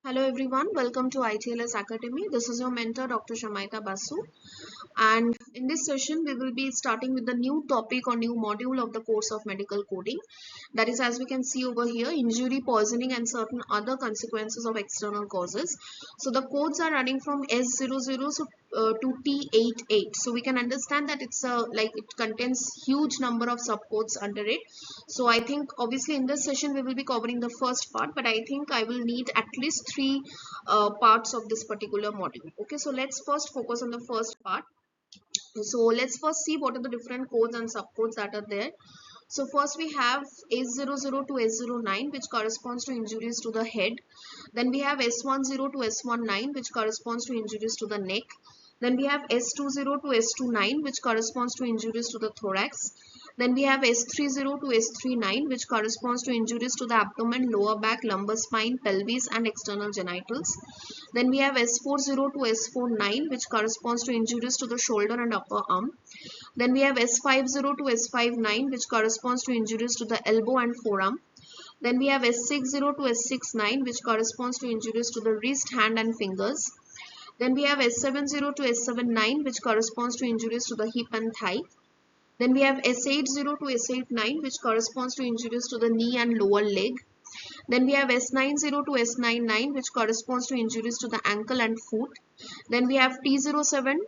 Hello everyone, welcome to ITLS Academy. This is your mentor Dr. Shamaita Basu, and in this session we will be starting with the new topic or new module of the course of medical coding. That is, as we can see over here, injury, poisoning and certain other consequences of external causes. So the codes are running from S00 to T88. So we can understand that it's it contains huge number of subcodes under it. So I think obviously in this session we will be covering the first part, but I think I will need at least three parts of this particular module. Okay, so let's first focus on the first part. So let's first see what are the different codes and subcodes that are there. So first we have S00 to S09, which corresponds to injuries to the head. Then we have S10 to S19, which corresponds to injuries to the neck. Then we have S20 to S29, which corresponds to injuries to the thorax. Then we have S30 to S39, which corresponds to injuries to the abdomen, lower back, lumbar spine, pelvis and external genitals. Then we have S40 to S49, which corresponds to injuries to the shoulder and upper arm. Then we have S50 to S59, which corresponds to injuries to the elbow and forearm. Then we have S60 to S69, which corresponds to injuries to the wrist, hand and fingers. Then we have S70 to S79, which corresponds to injuries to the hip and thigh. Then we have S80 to S89, which corresponds to injuries to the knee and lower leg. Then we have S90 to S99, which corresponds to injuries to the ankle and foot. Then we have T07,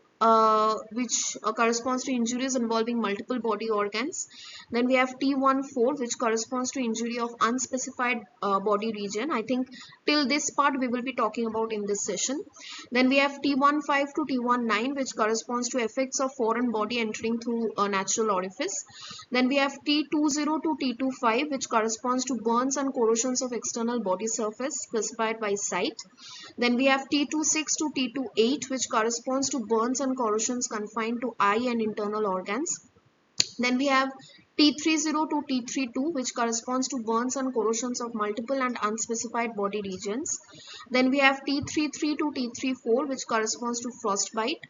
which corresponds to injuries involving multiple body organs. Then we have T14, which corresponds to injury of unspecified body region. I think till this part we will be talking about in this session. Then we have T15 to T19, which corresponds to effects of foreign body entering through a natural orifice. Then we have T20 to T25, which corresponds to burns and corrosions of external body surface specified by site. Then we have T26 to T28, which corresponds to burns and corrosions confined to eye and internal organs. Then we have T30 to T32, which corresponds to burns and corrosions of multiple and unspecified body regions. Then we have T33 to T34, which corresponds to frostbite.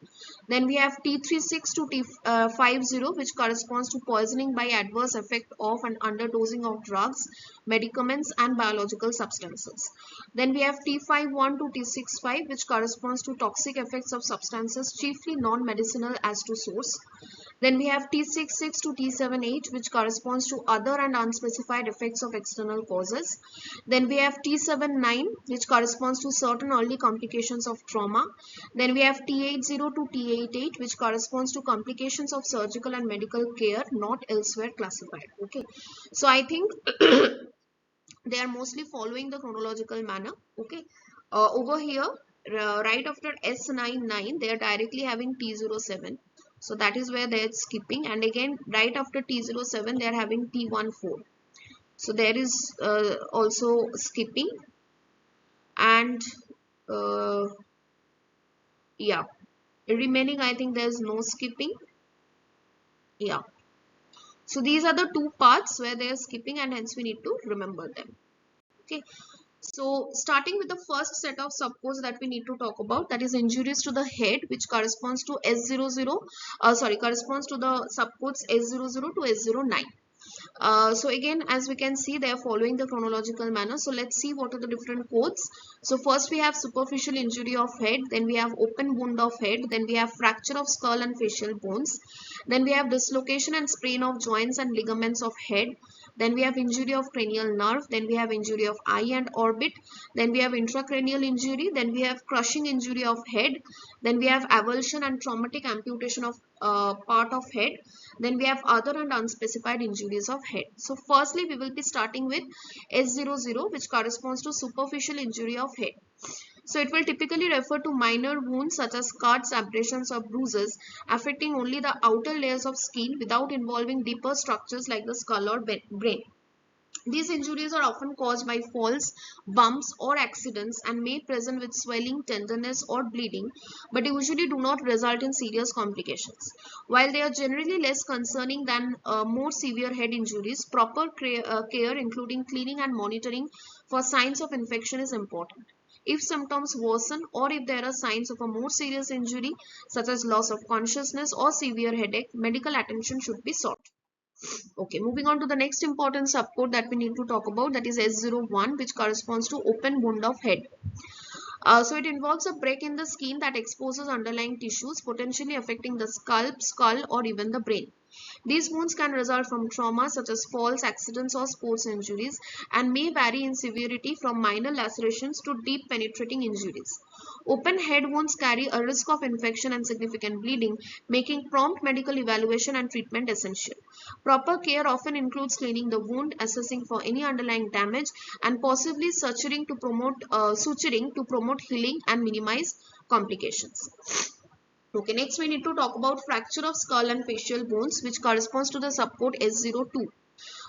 Then we have T36 to T50, which corresponds to poisoning by adverse effect of and underdosing of drugs, medicaments and biological substances. Then we have T51 to T65, which corresponds to toxic effects of substances chiefly non-medicinal as to source. Then we have T66 to T78, which corresponds to other and unspecified effects of external causes. Then we have T79, which corresponds to certain early complications of trauma. Then we have T80 to T88, which corresponds to complications of surgical and medical care not elsewhere classified. Okay, so I think they are mostly following the chronological manner. Okay, over here, right after S99, they are directly having T07. So that is where they are skipping, and again right after T07 they are having T14. So there is also skipping, and uh, yeah, remaining I think there is no skipping. Yeah, so these are the two parts where they are skipping, and hence we need to remember them. Okay, so starting with the first set of subcodes that we need to talk about, that is injuries to the head, which corresponds to corresponds to the subcodes S00 to S09. So again, as we can see, they are following the chronological manner. So let's see what are the different codes. So first we have superficial injury of head, then we have open wound of head, then we have fracture of skull and facial bones, then we have dislocation and sprain of joints and ligaments of head, then we have injury of cranial nerve, then we have injury of eye and orbit, then we have intracranial injury, then we have crushing injury of head, then we have avulsion and traumatic amputation of part of head, then we have other and unspecified injuries of head. So firstly we will be starting with S00, which corresponds to superficial injury of head. So it will typically refer to minor wounds such as cuts, abrasions or bruises affecting only the outer layers of skin without involving deeper structures like the skull or brain. These injuries are often caused by falls, bumps or accidents and may present with swelling, tenderness or bleeding, but usually do not result in serious complications. While they are generally less concerning than more severe head injuries, proper care including cleaning and monitoring for signs of infection is important. If symptoms worsen or if there are signs of a more serious injury such as loss of consciousness or severe headache, medical attention should be sought. Okay, moving on to the next important subcode that we need to talk about, that is S01, which corresponds to open wound of head. So it involves a break in the skin that exposes underlying tissues, potentially affecting the scalp, skull, or even the brain. These wounds can result from trauma such as falls, accidents, or sports injuries, and may vary in severity from minor lacerations to deep penetrating injuries. Open head wounds carry a risk of infection and significant bleeding, making prompt medical evaluation and treatment essential. Proper care often includes cleaning the wound, assessing for any underlying damage, and possibly suturing to promote healing and minimize complications. Okay, next we need to talk about fracture of skull and facial bones, which corresponds to the subcode S02.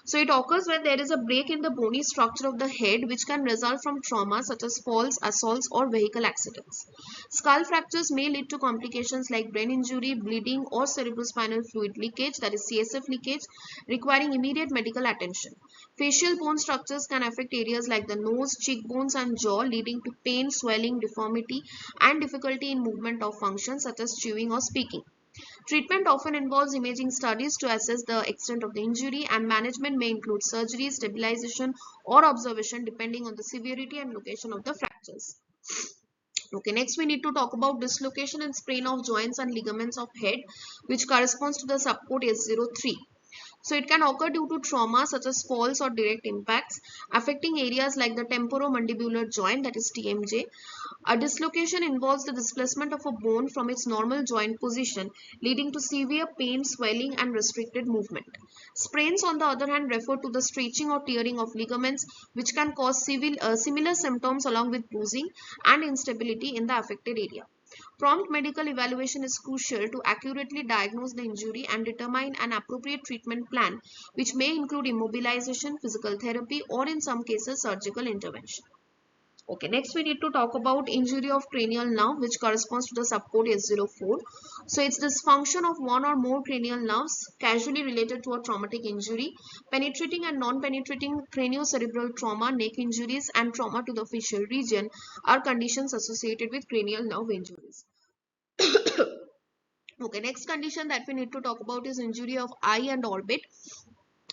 So it occurs when there is a break in the bony structure of the head, which can result from trauma such as falls, assaults, or vehicle accidents. Skull fractures may lead to complications like brain injury, bleeding, or cerebrospinal fluid leakage, that is CSF leakage, requiring immediate medical attention. Facial bone structures can affect areas like the nose, cheekbones, and jaw, leading to pain, swelling, deformity, and difficulty in movement of functions such as chewing or speaking. Treatment often involves imaging studies to assess the extent of the injury, and management may include surgery, stabilization, or observation depending on the severity and location of the fractures. Okay, next we need to talk about dislocation and sprain of joints and ligaments of head, which corresponds to the subcode S03. So it can occur due to trauma such as falls or direct impacts, affecting areas like the temporomandibular joint, that is TMJ. A dislocation involves the displacement of a bone from its normal joint position, leading to severe pain, swelling, and restricted movement. Sprains, on the other hand, refer to the stretching or tearing of ligaments, which can cause similar symptoms along with bruising and instability in the affected area. Prompt medical evaluation is crucial to accurately diagnose the injury and determine an appropriate treatment plan, which may include immobilization, physical therapy, or in some cases surgical intervention. Okay, next we need to talk about injury of cranial nerve, which corresponds to the subcode S04. So it's dysfunction of one or more cranial nerves casually related to a traumatic injury. Penetrating and non-penetrating craniocerebral trauma, neck injuries, and trauma to the facial region are conditions associated with cranial nerve injuries. Okay, next condition that we need to talk about is injury of eye and orbit,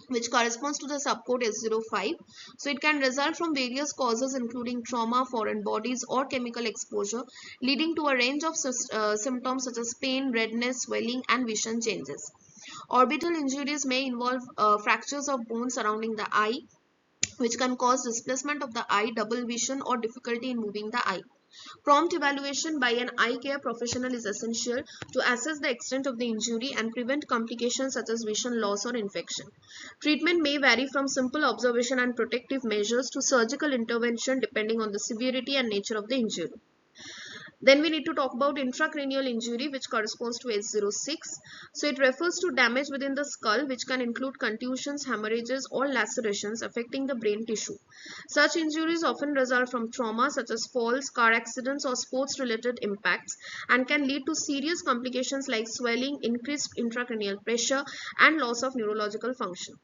which corresponds to the subcode S05. So it can result from various causes including trauma, foreign bodies, or chemical exposure, leading to a range of symptoms such as pain, redness, swelling, and vision changes. Orbital injuries may involve fractures of bones surrounding the eye, which can cause displacement of the eye, double vision, or difficulty in moving the eye. Prompt evaluation by an eye care professional is essential to assess the extent of the injury and prevent complications such as vision loss or infection. Treatment may vary from simple observation and protective measures to surgical intervention depending on the severity and nature of the injury. Then we need to talk about intracranial injury, which corresponds to S06. So it refers to damage within the skull, which can include contusions, hemorrhages, or lacerations affecting the brain tissue. Such injuries often result from trauma such as falls, car accidents, or sports-related impacts, and can lead to serious complications like swelling, increased intracranial pressure, and loss of neurological function.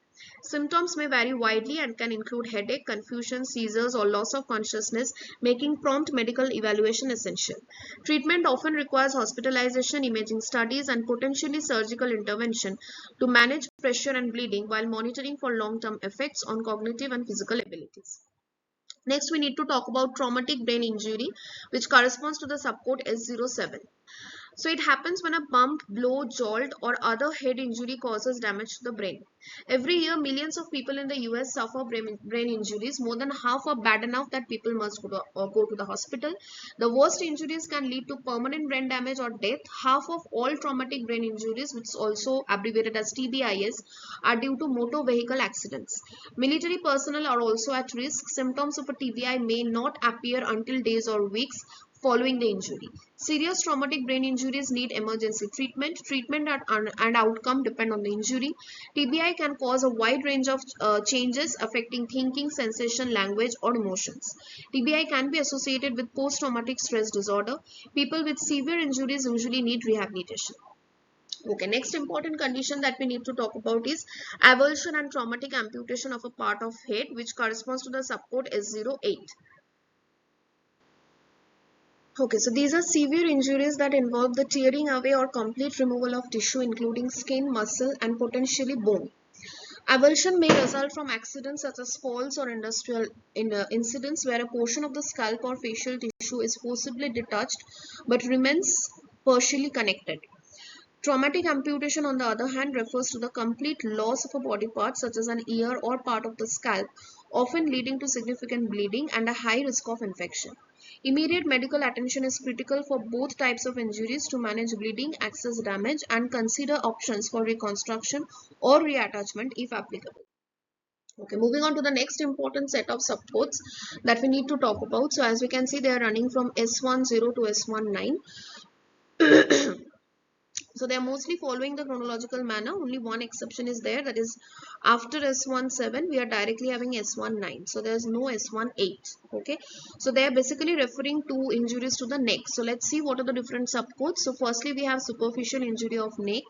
Symptoms may vary widely and can include headache, confusion, seizures, or loss of consciousness, making prompt medical evaluation essential. Treatment often requires hospitalization, imaging studies, and potentially surgical intervention to manage pressure and bleeding while monitoring for long-term effects on cognitive and physical abilities. Next, we need to talk about traumatic brain injury, which corresponds to the subcode S07. So it happens when a bump, blow, jolt, or other head injury causes damage to the brain. Every year, millions of people in the US suffer brain injuries. More than half are bad enough that people must go to the hospital. The worst injuries can lead to permanent brain damage or death. Half of all traumatic brain injuries, which is also abbreviated as TBIS, are due to motor vehicle accidents. Military personnel are also at risk. Symptoms of a TBI may not appear until days or weeks following the injury. Serious traumatic brain injuries need emergency treatment. Treatment and outcome depend on the injury. TBI can cause a wide range of changes affecting thinking, sensation, language, or emotions. TBI can be associated with post-traumatic stress disorder. People with severe injuries usually need rehabilitation. Okay, next important condition that we need to talk about is avulsion and traumatic amputation of a part of head, which corresponds to the subcode S08. Okay, so these are severe injuries that involve the tearing away or complete removal of tissue including skin, muscle, and potentially bone. Avulsion may result from accidents such as falls or industrial incidents where a portion of the scalp or facial tissue is forcibly detached but remains partially connected. Traumatic amputation, on the other hand, refers to the complete loss of a body part such as an ear or part of the scalp, often leading to significant bleeding and a high risk of infection. Immediate medical attention is critical for both types of injuries to manage bleeding, access damage, and consider options for reconstruction or reattachment if applicable. Okay, moving on to the next important set of subcodes that we need to talk about. So as we can see, they are running from S10 to S19. So they are mostly following the chronological manner. Only one exception is there, that is after S17 we are directly having S19. So there is no S18. Okay, so they are basically referring to injuries to the neck. So let's see what are the different subcodes. So firstly we have superficial injury of neck,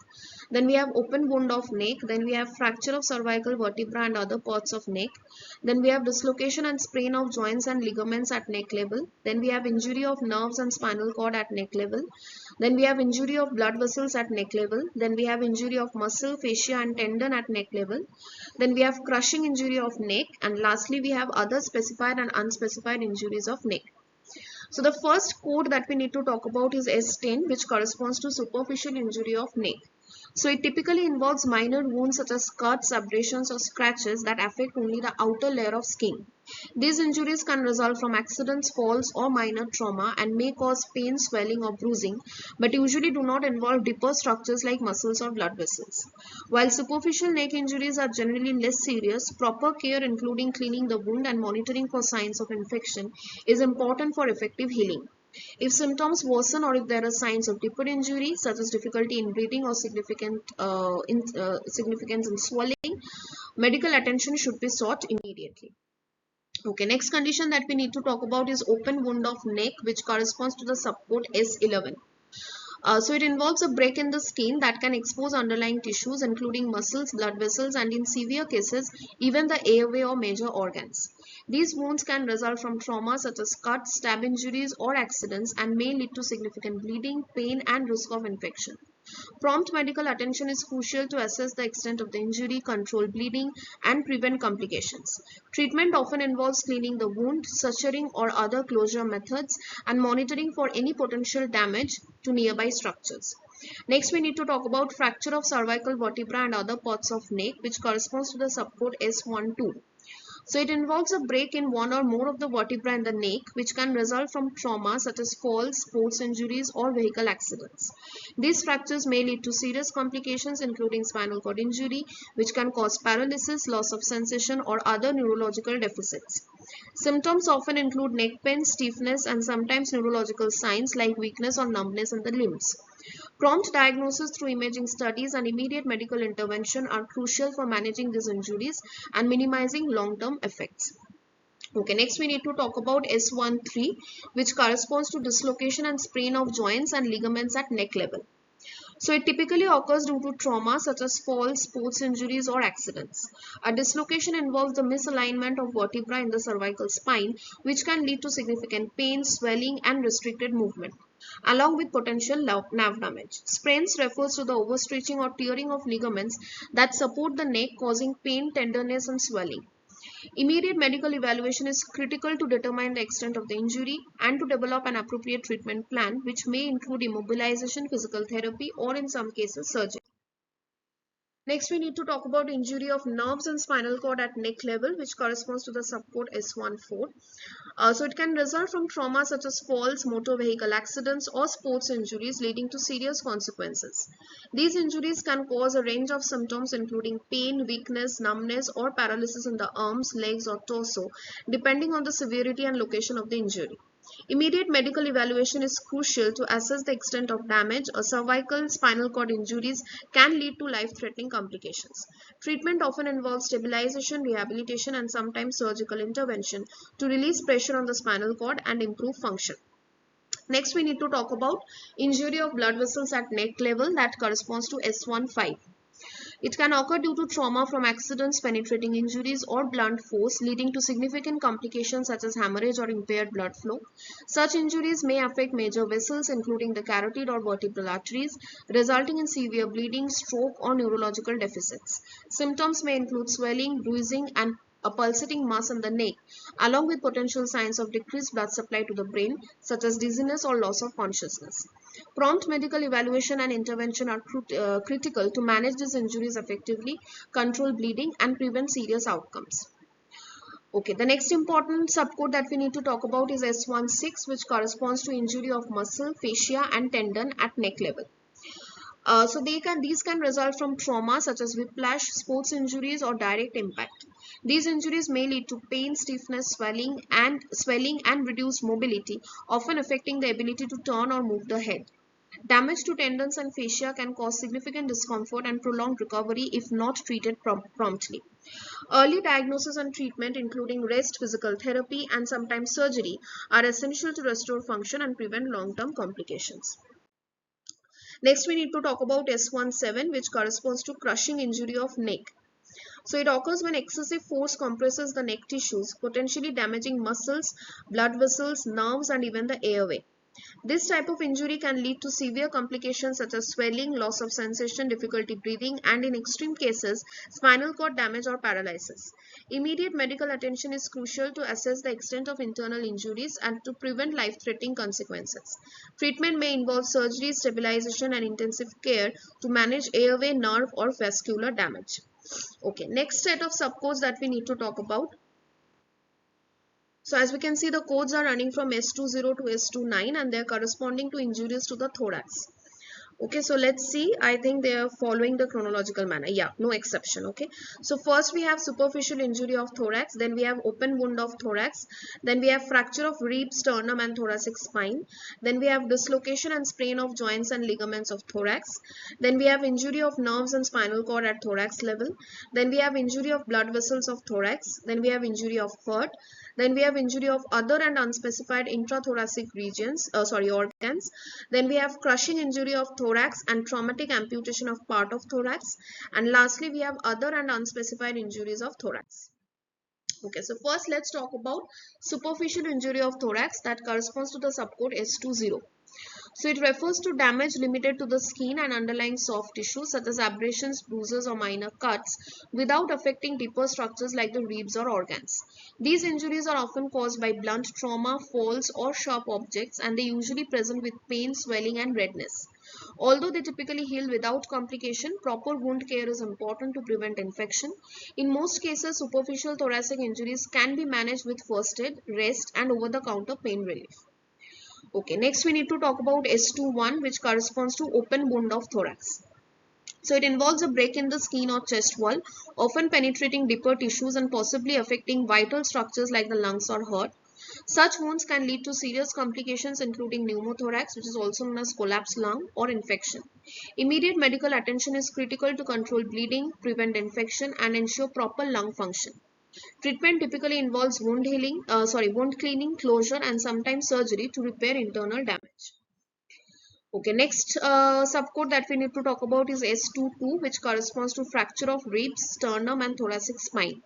then we have open wound of neck, then we have fracture of cervical vertebra and other parts of neck, then we have dislocation and sprain of joints and ligaments at neck level, then we have injury of nerves and spinal cord at neck level, then we have injury of blood vessels at neck level, then we have injury of muscle, fascia and tendon at neck level, then we have crushing injury of neck, and lastly we have other specified and unspecified injuries of neck. So the first code that we need to talk about is S10, which corresponds to superficial injury of neck. So it typically involves minor wounds such as cuts, abrasions or scratches that affect only the outer layer of skin. These injuries can result from accidents, falls or minor trauma and may cause pain, swelling or bruising, but usually do not involve deeper structures like muscles or blood vessels. While superficial neck injuries are generally less serious, proper care including cleaning the wound and monitoring for signs of infection is important for effective healing. If symptoms worsen or if there are signs of deeper injury such as difficulty in breathing or significance in swelling, medical attention should be sought immediately. Okay, next condition that we need to talk about is open wound of neck, which corresponds to the subcode S11. So it involves a break in the skin that can expose underlying tissues including muscles, blood vessels and in severe cases even the airway or major organs. These wounds can result from trauma such as cuts, stab injuries or accidents and may lead to significant bleeding, pain and risk of infection. Prompt medical attention is crucial to assess the extent of the injury, control bleeding, and prevent complications. Treatment often involves cleaning the wound, suturing or other closure methods, and monitoring for any potential damage to nearby structures. Next, we need to talk about fracture of cervical vertebra and other parts of neck, which corresponds to the subcode S12. So it involves a break in one or more of the vertebrae in the neck, which can result from trauma such as falls, sports injuries, or vehicle accidents. These fractures may lead to serious complications including spinal cord injury, which can cause paralysis, loss of sensation, or other neurological deficits. Symptoms often include neck pain, stiffness, and sometimes neurological signs like weakness or numbness in the limbs. Prompt diagnosis through imaging studies and immediate medical intervention are crucial for managing these injuries and minimizing long-term effects. Okay, next we need to talk about S13, which corresponds to dislocation and sprain of joints and ligaments at neck level. So it typically occurs due to trauma such as falls, sports injuries or accidents. A dislocation involves the misalignment of vertebrae in the cervical spine, which can lead to significant pain, swelling and restricted movement, along with potential nerve damage. Sprains refers to the overstretching or tearing of ligaments that support the neck, causing pain, tenderness and swelling. Immediate medical evaluation is critical to determine the extent of the injury and to develop an appropriate treatment plan, which may include immobilization, physical therapy, or in some cases surgery. Next, we need to talk about injury of nerves and spinal cord at neck level, which corresponds to the subcode S14. So it can result from trauma such as falls, motor vehicle accidents, or sports injuries leading to serious consequences. These injuries can cause a range of symptoms including pain, weakness, numbness, or paralysis in the arms, legs, or torso, depending on the severity and location of the injury. Immediate medical evaluation is crucial to assess the extent of damage. A cervical spinal cord injuries can lead to life-threatening complications. Treatment often involves stabilization, rehabilitation, and sometimes surgical intervention to release pressure on the spinal cord and improve function. Next, we need to talk about injury of blood vessels at neck level, that corresponds to S15. It can occur due to trauma from accidents, penetrating injuries, or blunt force, leading to significant complications such as hemorrhage or impaired blood flow. Such injuries may affect major vessels, including the carotid or vertebral arteries, resulting in severe bleeding, stroke, or neurological deficits. Symptoms may include swelling, bruising, and a pulsating mass in the neck, along with potential signs of decreased blood supply to the brain, such as dizziness or loss of consciousness. Prompt medical evaluation and intervention are critical to manage these injuries effectively, control bleeding, and prevent serious outcomes. Okay, the next important subcode that we need to talk about is S16, which corresponds to injury of muscle, fascia, and tendon at neck level. These can result from trauma such as whiplash, sports injuries, or direct impact. These injuries may lead to pain, stiffness, swelling and reduced mobility, often affecting the ability to turn or move the head. Damage to tendons and fascia can cause significant discomfort and prolonged recovery if not treated promptly. Early diagnosis and treatment, including rest, physical therapy, and sometimes surgery, are essential to restore function and prevent long-term complications. Next, we need to talk about S17, which corresponds to crushing injury of neck. So it occurs when excessive force compresses the neck tissues, potentially damaging muscles, blood vessels, nerves, and even the airway. This type of injury can lead to severe complications such as swelling, loss of sensation, difficulty breathing, and in extreme cases, spinal cord damage or paralysis. Immediate medical attention is crucial to assess the extent of internal injuries and to prevent life-threatening consequences. Treatment may involve surgery, stabilization, and intensive care to manage airway, nerve, or vascular damage. Okay, next set of subcodes that we need to talk about. So as we can see, the codes are running from S20 to S29 and they are corresponding to injuries to the thorax. Okay, so let's see. I think they are following the chronological manner. Yeah, no exception. Okay, so first we have superficial injury of thorax, then we have open wound of thorax, then we have fracture of ribs, sternum, and thoracic spine, then we have dislocation and sprain of joints and ligaments of thorax, then we have injury of nerves and spinal cord at thorax level, then we have injury of blood vessels of thorax, then we have injury of heart, then we have injury of other and unspecified intrathoracic organs. Then we have crushing injury of thorax and traumatic amputation of part of thorax. And lastly, we have other and unspecified injuries of thorax. Okay, so first let's talk about superficial injury of thorax that corresponds to the subcode S20. So it refers to damage limited to the skin and underlying soft tissue such as abrasions, bruises, or minor cuts without affecting deeper structures like the ribs or organs. These injuries are often caused by blunt trauma, falls, or sharp objects, and they usually present with pain, swelling, and redness. Although they typically heal without complication, proper wound care is important to prevent infection. In most cases, superficial thoracic injuries can be managed with first aid, rest, and over-the-counter pain relief. Okay, next we need to talk about S21, which corresponds to open wound of thorax. So it involves a break in the skin or chest wall, often penetrating deeper tissues and possibly affecting vital structures like the lungs or heart. Such wounds can lead to serious complications including pneumothorax, which is also known as collapsed lung, or infection. Immediate medical attention is critical to control bleeding, prevent infection, and ensure proper lung function. Treatment typically involves wound cleaning, closure, and sometimes surgery to repair internal damage. Okay, next subcode that we need to talk about is S22, which corresponds to fracture of ribs, sternum, and thoracic spine.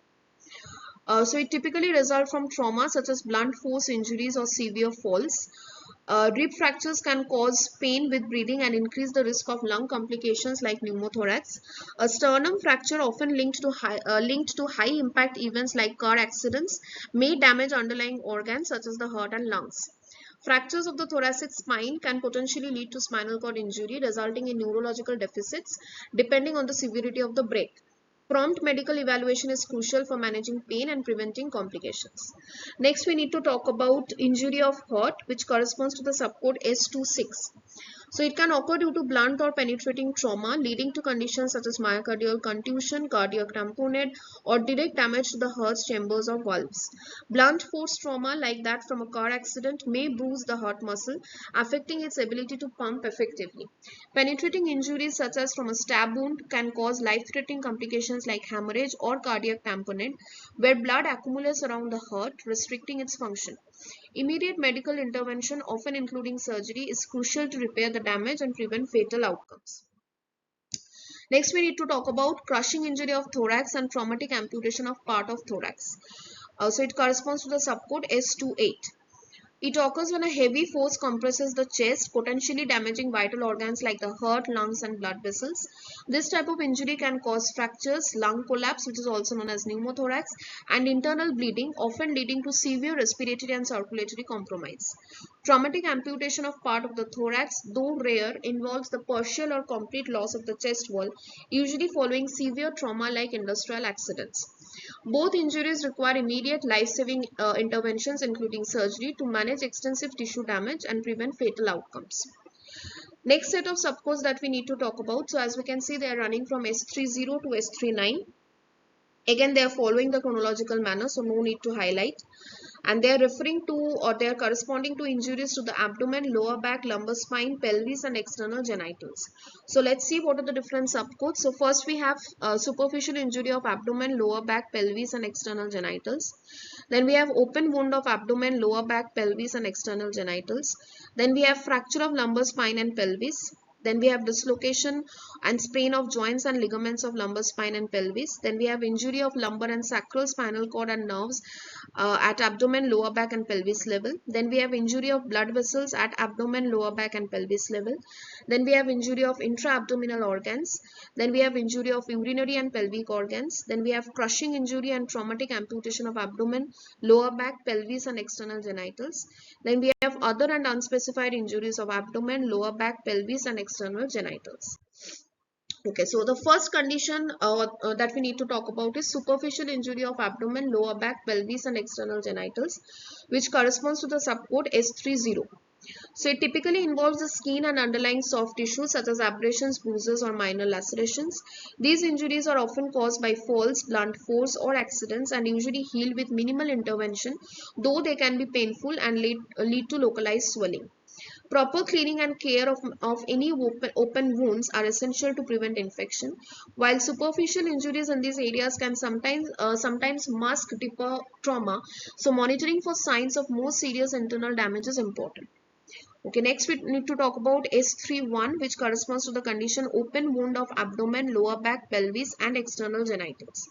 So it typically results from trauma such as blunt force injuries or severe falls. Rib fractures can cause pain with breathing and increase the risk of lung complications like pneumothorax. A sternum fracture, often linked to high impact events like car accidents, may damage underlying organs such as the heart and lungs. Fractures of the thoracic spine can potentially lead to spinal cord injury, resulting in neurological deficits depending on the severity of the break. Prompt medical evaluation is crucial for managing pain and preventing complications. Next, we need to talk about injury of heart, which corresponds to the subcode S26. So it can occur due to blunt or penetrating trauma, leading to conditions such as myocardial contusion, cardiac tamponade, or direct damage to the heart's chambers or valves. Blunt force trauma like that from a car accident may bruise the heart muscle, affecting its ability to pump effectively. Penetrating injuries such as from a stab wound can cause life-threatening complications like hemorrhage or cardiac tamponade, where blood accumulates around the heart, restricting its function. Immediate medical intervention, often including surgery, is crucial to repair the damage and prevent fatal outcomes. Next, we need to talk about crushing injury of thorax and traumatic amputation of part of thorax. So it corresponds to the subcode S00-T88. It occurs when a heavy force compresses the chest, potentially damaging vital organs like the heart, lungs, and blood vessels. This type of injury can cause fractures, lung collapse, which is also known as pneumothorax, and internal bleeding, often leading to severe respiratory and circulatory compromise. Traumatic amputation of part of the thorax, though rare, involves the partial or complete loss of the chest wall, usually following severe trauma like industrial accidents. Both injuries require immediate life-saving interventions, including surgery, to manage extensive tissue damage and prevent fatal outcomes. Next set of subcodes that we need to talk about. So as we can see, they are running from S30 to S39. Again, they are following the chronological manner, so no need to highlight. And they are referring to, or they are corresponding to, injuries to the abdomen, lower back, lumbar spine, pelvis, and external genitals. So let's see what are the different subcodes. So first we have superficial injury of abdomen, lower back, pelvis, and external genitals. Then we have open wound of abdomen, lower back, pelvis, and external genitals. Then we have fracture of lumbar spine and pelvis. Then we have dislocation and sprain of joints and ligaments of lumbar spine and pelvis. Then we have injury of lumbar and sacral spinal cord and nerves at abdomen, lower back, and pelvis level. Then we have injury of blood vessels at abdomen, lower back, and pelvis level. Then we have injury of intra-abdominal organs. Then we have injury of urinary and pelvic organs. Then we have crushing injury and traumatic amputation of abdomen, lower back, pelvis, and external genitals. Then we have other and unspecified injuries of abdomen, lower back, pelvis, and external genitals. Okay, so the first condition that we need to talk about is superficial injury of abdomen, lower back, pelvis, and external genitals, which corresponds to the subcode S30. So it typically involves the skin and underlying soft tissue such as abrasions, bruises, or minor lacerations. These injuries are often caused by falls, blunt force, or accidents and usually heal with minimal intervention, though they can be painful and lead to localized swelling. Proper cleaning and care of any open wounds are essential to prevent infection. While superficial injuries in these areas can sometimes mask deeper trauma, so monitoring for signs of more serious internal damage is important. Okay, next we need to talk about S31, which corresponds to the condition open wound of abdomen, lower back, pelvis, and external genitals.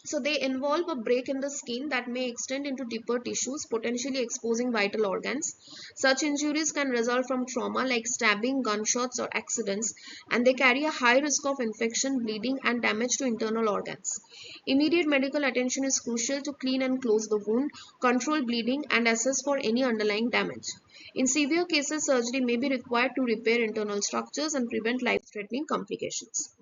So they involve a break in the skin that may extend into deeper tissues, potentially exposing vital organs. Such injuries can result from trauma like stabbing, gunshots, or accidents, and they carry a high risk of infection, bleeding, and damage to internal organs. Immediate medical attention is crucial to clean and close the wound, control bleeding, and assess for any underlying damage. In severe cases, surgery may be required to repair internal structures and prevent life-threatening complications.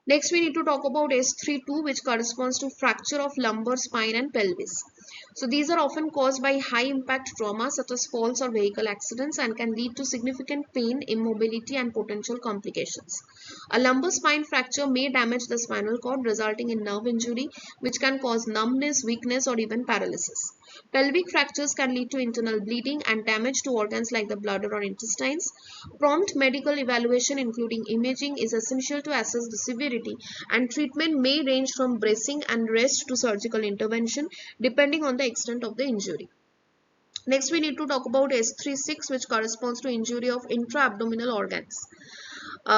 Next, we need to talk about S32, which corresponds to fracture of lumbar spine and pelvis. So these are often caused by high impact trauma such as falls or vehicle accidents and can lead to significant pain, immobility, and potential complications. A lumbar spine fracture may damage the spinal cord, resulting in nerve injury, which can cause numbness, weakness, or even paralysis. Pelvic fractures can lead to internal bleeding and damage to organs like the bladder or intestines. Prompt medical evaluation, including imaging, is essential to assess the severity, and treatment may range from bracing and rest to surgical intervention, depending on the extent of the injury. Next, we need to talk about S36, which corresponds to injury of intra-abdominal organs.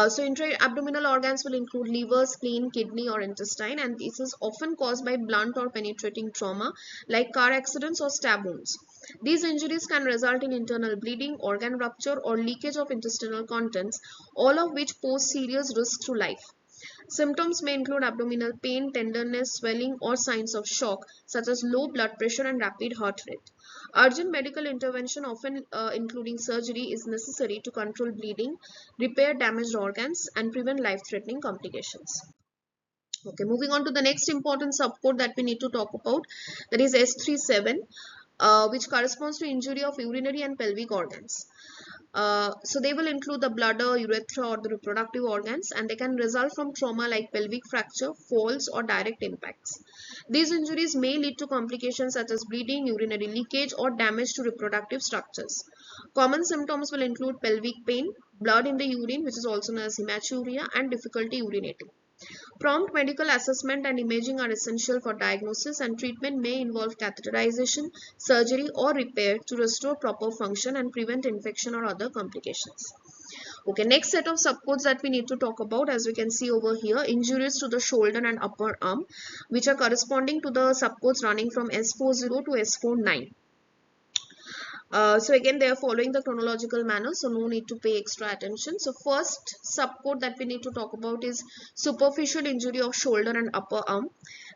So intra-abdominal organs will include liver, spleen, kidney, or intestine, and this is often caused by blunt or penetrating trauma like car accidents or stab wounds. These injuries can result in internal bleeding, organ rupture, or leakage of intestinal contents, all of which pose serious risk to life. Symptoms may include abdominal pain, tenderness, swelling, or signs of shock, such as low blood pressure and rapid heart rate. Urgent medical intervention, often including surgery, is necessary to control bleeding, repair damaged organs, and prevent life-threatening complications. Okay, moving on to the next important subcode that we need to talk about, that is S37, which corresponds to injury of urinary and pelvic organs. So they will include the bladder, urethra, or the reproductive organs, and they can result from trauma like pelvic fracture, falls, or direct impacts. These injuries may lead to complications such as bleeding, urinary leakage, or damage to reproductive structures. Common symptoms will include pelvic pain, blood in the urine, which is also known as hematuria, and difficulty urinating. Prompt medical assessment and imaging are essential for diagnosis, and treatment may involve catheterization, surgery, or repair to restore proper function and prevent infection or other complications. Okay, next set of subcodes that we need to talk about, as we can see over here, injuries to the shoulder and upper arm, which are corresponding to the subcodes running from S40 to S49. So again, they are following the chronological manner, so no need to pay extra attention. So first subcode that we need to talk about is superficial injury of shoulder and upper arm.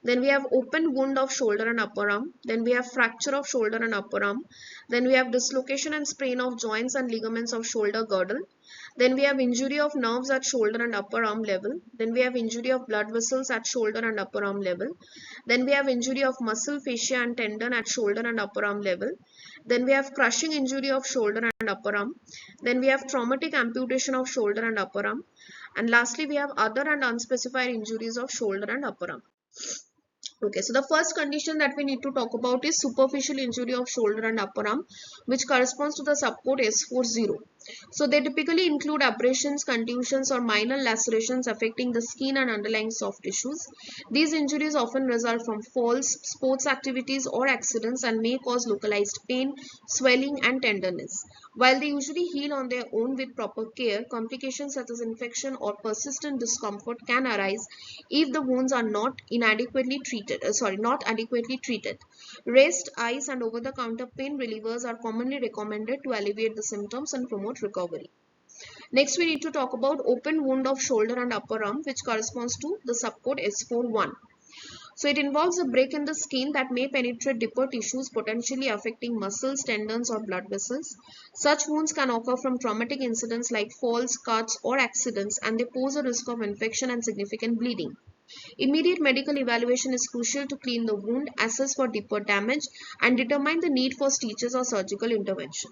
Then we have open wound of shoulder and upper arm. Then we have fracture of shoulder and upper arm. Then we have dislocation and sprain of joints and ligaments of shoulder girdle. Then we have injury of nerves at shoulder and upper arm level. Then we have injury of blood vessels at shoulder and upper arm level. Then we have injury of muscle, fascia and tendon at shoulder and upper arm level. Then we have crushing injury of shoulder and upper arm. Then we have traumatic amputation of shoulder and upper arm. And lastly, we have other and unspecified injuries of shoulder and upper arm. Okay, so the first condition that we need to talk about is superficial injury of shoulder and upper arm, which corresponds to the subcode S40. So they typically include abrasions, contusions or minor lacerations affecting the skin and underlying soft tissues. These injuries often result from falls, sports activities or accidents and may cause localized pain, swelling and tenderness. While they usually heal on their own with proper care, complications such as infection or persistent discomfort can arise if the wounds are not adequately treated. Rest, ice and over-the-counter pain relievers are commonly recommended to alleviate the symptoms and promote recovery. Next, we need to talk about open wound of shoulder and upper arm, which corresponds to the subcode S41. So it involves a break in the skin that may penetrate deeper tissues, potentially affecting muscles, tendons or blood vessels. Such wounds can occur from traumatic incidents like falls, cuts or accidents, and they pose a risk of infection and significant bleeding. Immediate medical evaluation is crucial to clean the wound, assess for deeper damage, and determine the need for stitches or surgical intervention.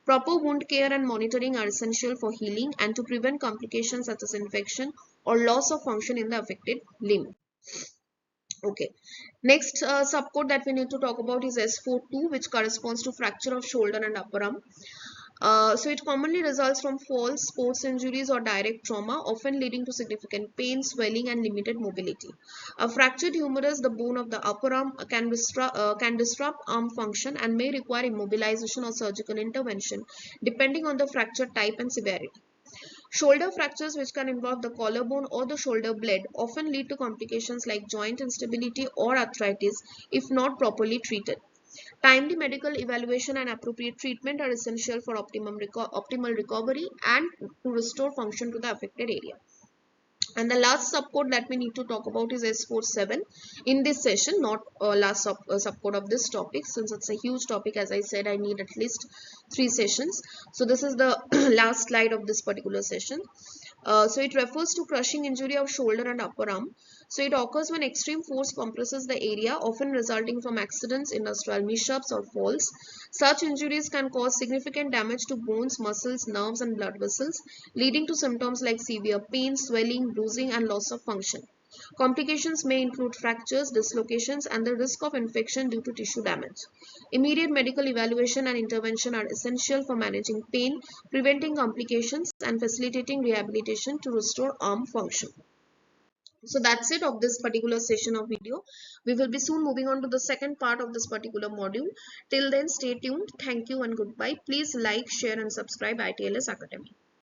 Proper wound care and monitoring are essential for healing and to prevent complications such as infection or loss of function in the affected limb. Okay, next subcode that we need to talk about is S42, which corresponds to fracture of shoulder and upper arm. So it commonly results from falls, sports injuries or direct trauma, often leading to significant pain, swelling and limited mobility. A fractured humerus, the bone of the upper arm, can disrupt arm function and may require immobilization or surgical intervention, depending on the fracture type and severity. Shoulder fractures, which can involve the collarbone or the shoulder blade, often lead to complications like joint instability or arthritis if not properly treated. Timely medical evaluation and appropriate treatment are essential for optimal recovery and to restore function to the affected area. And the last subcode that we need to talk about is S47 in this session, not last subcode of this topic. Since it's a huge topic, as I said, I need at least 3 sessions. So this is the last slide of this particular session. So it refers to crushing injury of shoulder and upper arm. So it occurs when extreme force compresses the area, often resulting from accidents, industrial mishaps or falls. Such injuries can cause significant damage to bones, muscles, nerves and blood vessels, leading to symptoms like severe pain, swelling, bruising and loss of function. Complications may include fractures, dislocations and the risk of infection due to tissue damage. Immediate medical evaluation and intervention are essential for managing pain, preventing complications and facilitating rehabilitation to restore arm function. So that's it of this particular session of video. We will be soon moving on to the second part of this particular module. Till then, stay tuned. Thank you and goodbye. Please like, share and subscribe ITLS Academy.